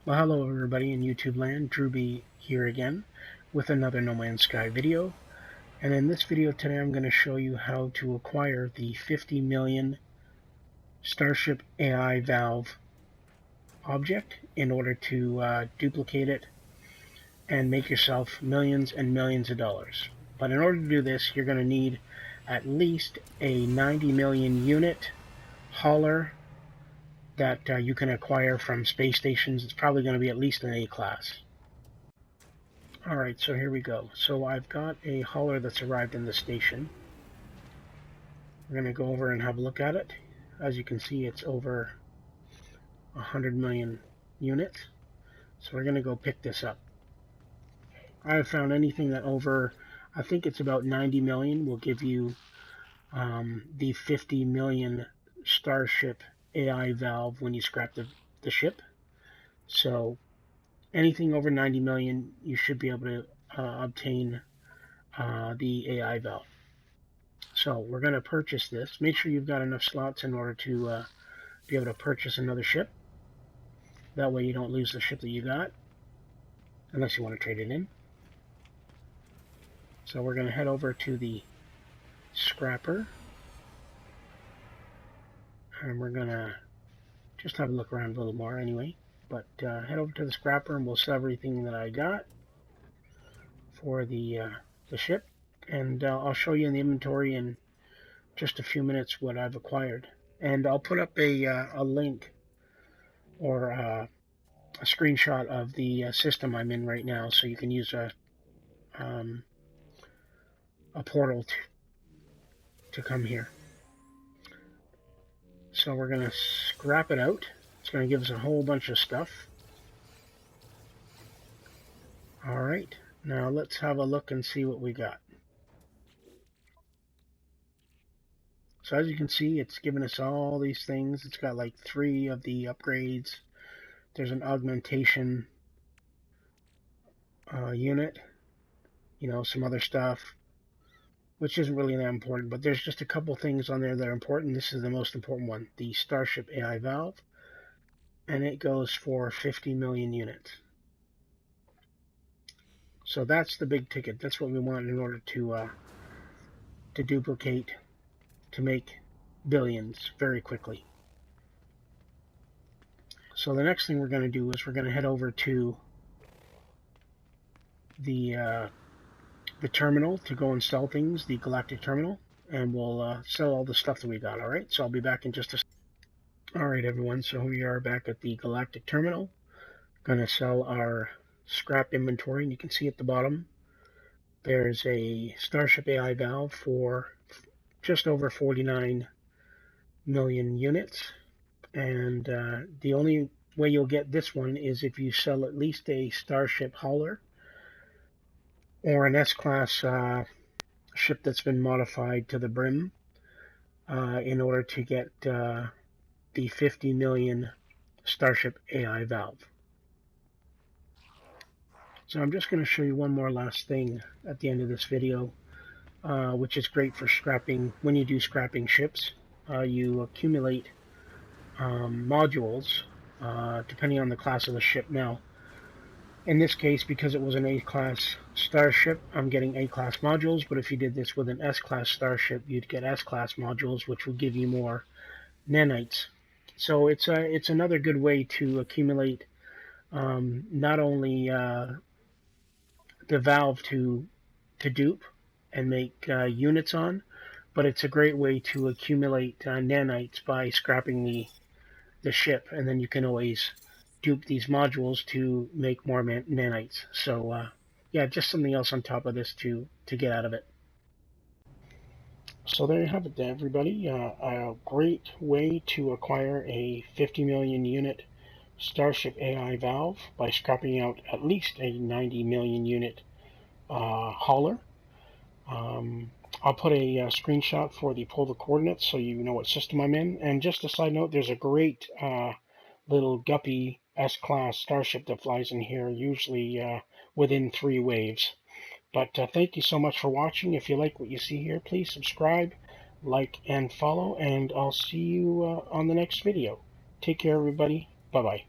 Well, hello everybody in YouTube land, Drewby here again with another No Man's Sky video. And in this video today I'm going to show you how to acquire the 50 million Starship AI valve object in order to duplicate it and make yourself millions and millions of dollars. But in order to do this, you're going to need at least a 90 million unit hauler that you can acquire from space stations. It's probably going to be at least an A class. Alright, so here we go. So I've got a hauler that's arrived in the station. We're going to go over and have a look at it. As you can see, it's over 100 million units. So we're going to go pick this up. I have found anything that over, I think it's about 90 million, will give you the 50 million Starship AI valve when you scrap the ship. So anything over 90 million, you should be able to obtain the AI valve. So we're going to purchase this. Make sure you've got enough slots in order to be able to purchase another ship. That way you don't lose the ship that you got, unless you want to trade it in. So we're going to head over to the scrapper. And we're going to just have a look around a little more anyway. But head over to the scrapper and we'll sell everything that I got for the ship. And I'll show you in the inventory in just a few minutes what I've acquired. And I'll put up a link or a screenshot of the system I'm in right now, so you can use a portal to come here. So we're going to scrap it out. It's going to give us a whole bunch of stuff. Alright, now let's have a look and see what we got. So as you can see, it's given us all these things. It's got like 3 of the upgrades. There's an augmentation unit, you know, some other stuff, which isn't really that important, but there's just a couple things on there that are important. This is the most important one, the Starship AI valve, and it goes for 50 million units. So that's the big ticket. That's what we want in order to duplicate, to make billions very quickly. So the next thing we're going to do is we're going to head over to the terminal to go and sell things, the galactic terminal, and we'll sell all the stuff that we got. Alright, so I'll be back in just a second. Alright everyone, so we are back at the galactic terminal. Going to sell our scrap inventory, and you can see at the bottom there's a Starship AI valve for just over 49 million units, and the only way you'll get this one is if you sell at least a Starship hauler or an S-class ship that's been modified to the brim in order to get the 50 million Starship AI valve. So I'm just going to show you one more last thing at the end of this video, which is great for scrapping. When you do scrapping ships, you accumulate modules depending on the class of the ship. Now, in this case, because it was an A-class Starship, I'm getting A-class modules, but if you did this with an S-class Starship, you'd get S-class modules, which will give you more nanites. So it's another good way to accumulate not only the valve to dupe and make units on, but it's a great way to accumulate nanites by scrapping the ship, and then you can always dupe these modules to make more nanites. So yeah, just something else on top of this to get out of it. So there you have it, everybody. A great way to acquire a 50 million unit Starship AI valve by scrapping out at least a 90 million unit hauler. I'll put a screenshot for the polar coordinates so you know what system I'm in. And just a side note, there's a great little guppy S-class Starship that flies in here, usually within 3 waves. But thank you so much for watching. If you like what you see here, please subscribe, like, and follow, and I'll see you on the next video. Take care, everybody. Bye-bye.